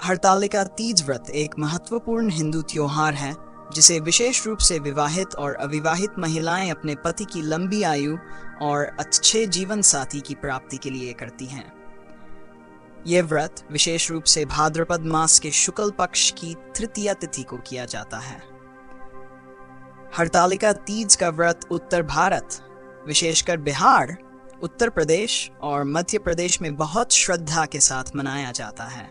हरतालिका तीज व्रत एक महत्वपूर्ण हिंदू त्योहार है जिसे विशेष रूप से विवाहित और अविवाहित महिलाएं अपने पति की लंबी आयु और अच्छे जीवन साथी की प्राप्ति के लिए करती हैं। यह व्रत विशेष रूप से भाद्रपद मास के शुक्ल पक्ष की तृतीया तिथि को किया जाता है। हरतालिका तीज का व्रत उत्तर भारत, विशेषकर बिहार, उत्तर प्रदेश और मध्य प्रदेश में बहुत श्रद्धा के साथ मनाया जाता है।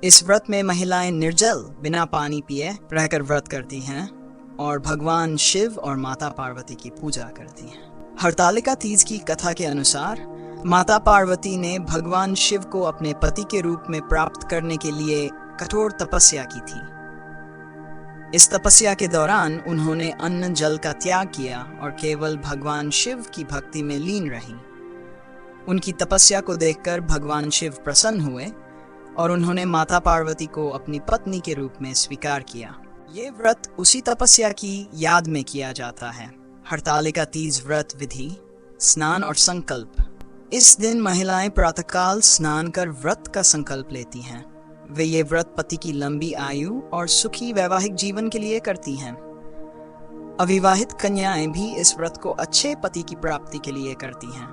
इस व्रत में महिलाएं निर्जल बिना पानी पिए रहकर व्रत करती हैं और भगवान शिव और माता पार्वती की पूजा करती हैं। हरतालिका तीज की कथा के अनुसार माता पार्वती ने भगवान शिव को अपने पति के रूप में प्राप्त करने के लिए कठोर तपस्या की थी। इस तपस्या के दौरान उन्होंने अन्न जल का त्याग किया और केवल भगवान शिव की भक्ति में लीन रही। उनकी तपस्या को देखकर भगवान शिव प्रसन्न हुए और उन्होंने माता पार्वती को अपनी पत्नी के रूप में स्वीकार किया। ये व्रत उसी तपस्या की याद में किया जाता है। हरतालिका तीज व्रत विधि, स्नान और संकल्प। इस दिन महिलाएं प्रातःकाल स्नान कर व्रत का संकल्प लेती हैं। वे ये व्रत पति की लंबी आयु और सुखी वैवाहिक जीवन के लिए करती हैं। अविवाहित कन्याएं भी इस व्रत को अच्छे पति की प्राप्ति के लिए करती हैं।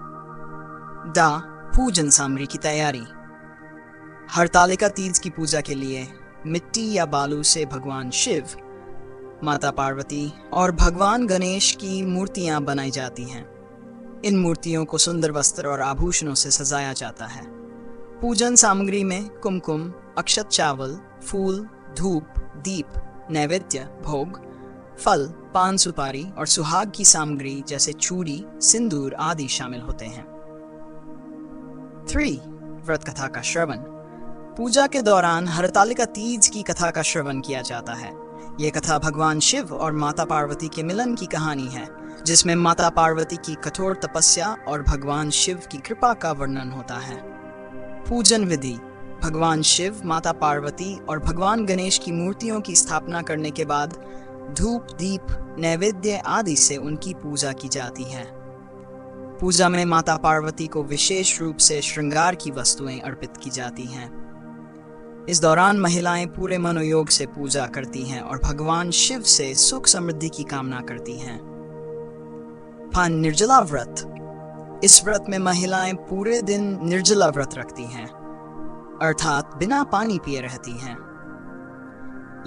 पूजन सामग्री की तैयारी। हरतालिका तीज की पूजा के लिए मिट्टी या बालू से भगवान शिव, माता पार्वती और भगवान गणेश की मूर्तियां बनाई जाती हैं। इन मूर्तियों को सुंदर वस्त्र और आभूषणों से सजाया जाता है। पूजन सामग्री में कुमकुम, अक्षत चावल, फूल, धूप, दीप, नैवेद्य, भोग, फल, पान सुपारी और सुहाग की सामग्री जैसे चूड़ी, सिंदूर आदि शामिल होते हैं। 3. व्रत कथा का श्रवण। पूजा के दौरान हरतालिका तीज की कथा का श्रवण किया जाता है। ये कथा भगवान शिव और माता पार्वती के मिलन की कहानी है, जिसमें माता पार्वती की कठोर तपस्या और भगवान शिव की कृपा का वर्णन होता है। पूजन विधि। भगवान शिव, माता पार्वती और भगवान गणेश की मूर्तियों की स्थापना करने के बाद धूप, दीप, नैवेद्य आदि से उनकी पूजा की जाती है। पूजा में माता पार्वती को विशेष रूप से श्रृंगार की वस्तुएं अर्पित की जाती हैं। इस दौरान महिलाएं पूरे मनोयोग से पूजा करती हैं और भगवान शिव से सुख समृद्धि की कामना करती हैं। निर्जला व्रत। इस व्रत में महिलाएं पूरे दिन निर्जला व्रत रखती हैं, अर्थात बिना पानी पिए रहती हैं।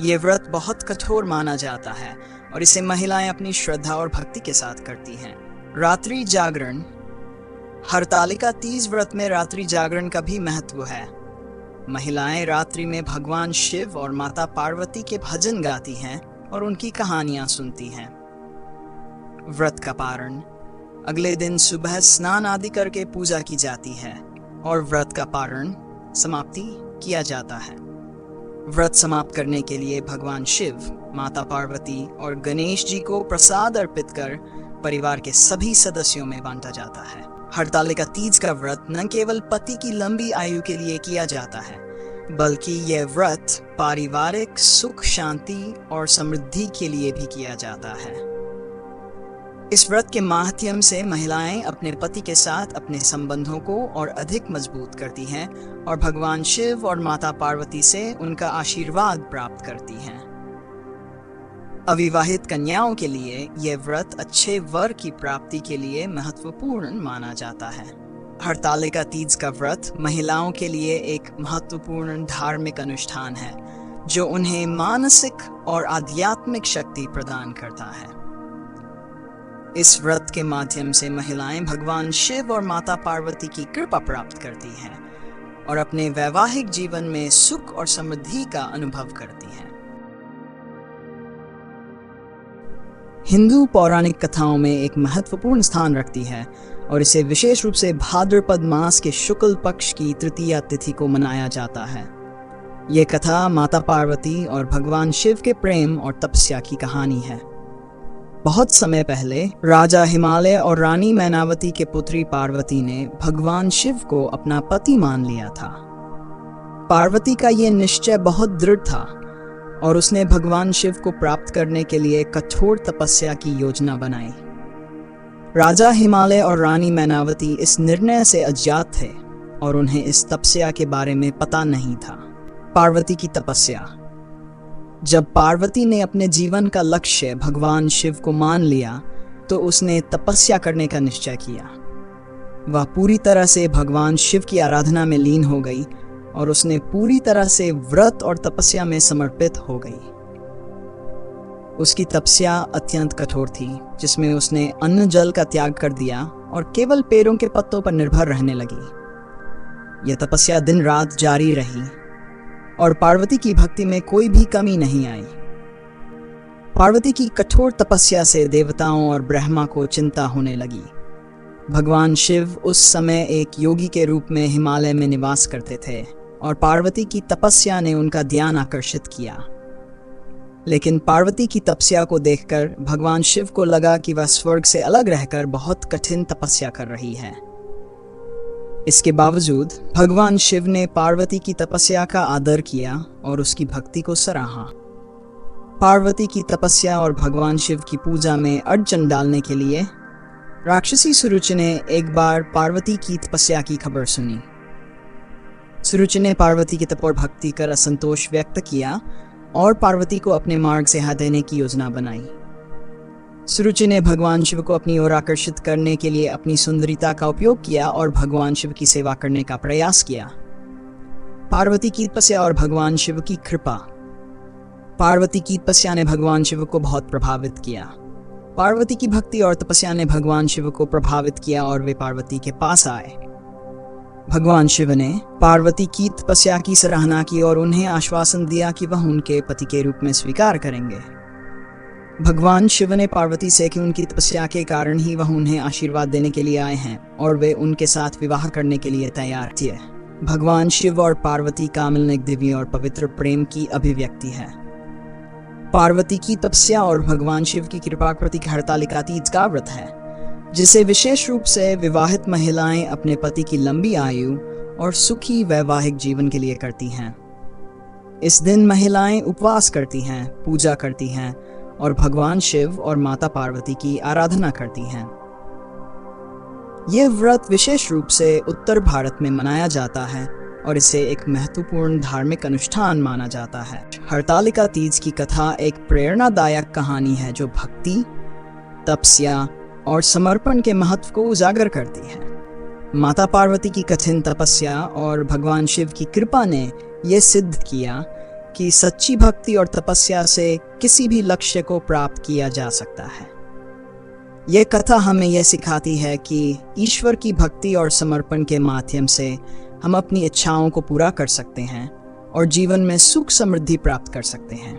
ये व्रत बहुत कठोर माना जाता है और इसे महिलाएं अपनी श्रद्धा और भक्ति के साथ करती हैं। रात्रि जागरण। हरतालिका तीज व्रत में रात्रि जागरण का भी महत्व है। महिलाएं रात्रि में भगवान शिव और माता पार्वती के भजन गाती हैं और उनकी कहानियां सुनती हैं। व्रत का पारण। अगले दिन सुबह स्नान आदि करके पूजा की जाती है और व्रत का पारण समाप्ति किया जाता है। व्रत समाप्त करने के लिए भगवान शिव, माता पार्वती और गणेश जी को प्रसाद अर्पित कर परिवार के सभी सदस्यों में बांटा जाता है। हरतालिका तीज का व्रत न केवल पति की लंबी आयु के लिए किया जाता है, बल्कि यह व्रत पारिवारिक सुख, शांति और समृद्धि के लिए भी किया जाता है। इस व्रत के माध्यम से महिलाएं अपने पति के साथ अपने संबंधों को और अधिक मजबूत करती हैं और भगवान शिव और माता पार्वती से उनका आशीर्वाद प्राप्त करती हैं। अविवाहित कन्याओं के लिए यह व्रत अच्छे वर की प्राप्ति के लिए महत्वपूर्ण माना जाता है। हरतालिका तीज का व्रत महिलाओं के लिए एक महत्वपूर्ण धार्मिक अनुष्ठान है जो उन्हें मानसिक और आध्यात्मिक शक्ति प्रदान करता है। इस व्रत के माध्यम से महिलाएं भगवान शिव और माता पार्वती की कृपा प्राप्त करती हैं और अपने वैवाहिक जीवन में सुख और समृद्धि का अनुभव करती हैं। हिंदू पौराणिक कथाओं में एक महत्वपूर्ण स्थान रखती है और इसे विशेष रूप से भाद्रपद मास के शुक्ल पक्ष की तृतीया तिथि को मनाया जाता है। ये कथा माता पार्वती और भगवान शिव के प्रेम और तपस्या की कहानी है। बहुत समय पहले राजा हिमालय और रानी मैनावती के पुत्री पार्वती ने भगवान शिव को अपना पति मान लिया था। पार्वती का ये निश्चय बहुत दृढ़ था और उसने भगवान शिव को प्राप्त करने के लिए कठोर तपस्या की योजना बनाई। राजा हिमालय और रानी मैनावती इस निर्णय से अज्ञात थे और उन्हें इस तपस्या के बारे में पता नहीं था। पार्वती की तपस्या। जब पार्वती ने अपने जीवन का लक्ष्य भगवान शिव को मान लिया तो उसने तपस्या करने का निश्चय किया। वह पूरी तरह से भगवान शिव की आराधना में लीन हो गई और उसने पूरी तरह से व्रत और तपस्या में समर्पित हो गई। उसकी तपस्या अत्यंत कठोर थी, जिसमें उसने अन्न जल का त्याग कर दिया और केवल पेड़ों के पत्तों पर निर्भर रहने लगी। यह तपस्या दिन रात जारी रही और पार्वती की भक्ति में कोई भी कमी नहीं आई। पार्वती की कठोर तपस्या से देवताओं और ब्रह्मा को चिंता होने लगी। भगवान शिव उस समय एक योगी के रूप में हिमालय में निवास करते थे और पार्वती की तपस्या ने उनका ध्यान आकर्षित किया। लेकिन पार्वती की तपस्या को देखकर भगवान शिव को लगा कि वह स्वर्ग से अलग रहकर बहुत कठिन तपस्या कर रही है। इसके बावजूद भगवान शिव ने पार्वती की तपस्या का आदर किया और उसकी भक्ति को सराहा। पार्वती की तपस्या और भगवान शिव की पूजा में अड़चन डालने के लिए राक्षसी सुरुचि ने एक बार पार्वती की तपस्या की खबर सुनी। सुरुचि ने पार्वती की तप और भक्ति कर असंतोष व्यक्त किया और पार्वती को अपने मार्ग से हटा देने की योजना बनाई। सुरुचि ने भगवान शिव को अपनी ओर आकर्षित करने के लिए अपनी सुंदरता का उपयोग किया और भगवान शिव की सेवा करने का प्रयास किया। पार्वती की तपस्या और भगवान शिव की कृपा। पार्वती की तपस्या ने भगवान शिव को बहुत प्रभावित किया। पार्वती की भक्ति और तपस्या ने भगवान शिव को प्रभावित किया और वे पार्वती के पास आए। भगवान शिव ने पार्वती की तपस्या की सराहना की और उन्हें आश्वासन दिया कि वह उनके पति के रूप में स्वीकार करेंगे। भगवान शिव ने पार्वती से कि उनकी तपस्या के कारण ही वह उन्हें आशीर्वाद देने के लिए आए हैं और वे उनके साथ विवाह करने के लिए तैयार थे। भगवान शिव और पार्वती का मिलन एक दिव्य और पवित्र प्रेम की अभिव्यक्ति है। पार्वती की तपस्या और भगवान शिव की कृपा प्रतीक हरतालिका तीज का व्रत है, जिसे विशेष रूप से विवाहित महिलाएं अपने पति की लंबी आयु और सुखी वैवाहिक जीवन के लिए करती हैं। इस दिन महिलाएं उपवास करती हैं, पूजा करती हैं और भगवान शिव और माता पार्वती की आराधना करती हैं। यह व्रत विशेष रूप से उत्तर भारत में मनाया जाता है और इसे एक महत्वपूर्ण धार्मिक अनुष्ठान माना जाता है। हरतालिका तीज की कथा एक प्रेरणादायक कहानी है जो भक्ति, तपस्या और समर्पण के महत्व को उजागर करती है। माता पार्वती की कठिन तपस्या और भगवान शिव की कृपा ने यह सिद्ध किया कि सच्ची भक्ति और तपस्या से किसी भी लक्ष्य को प्राप्त किया जा सकता है। यह कथा हमें यह सिखाती है कि ईश्वर की भक्ति और समर्पण के माध्यम से हम अपनी इच्छाओं को पूरा कर सकते हैं और जीवन में सुख समृद्धि प्राप्त कर सकते हैं।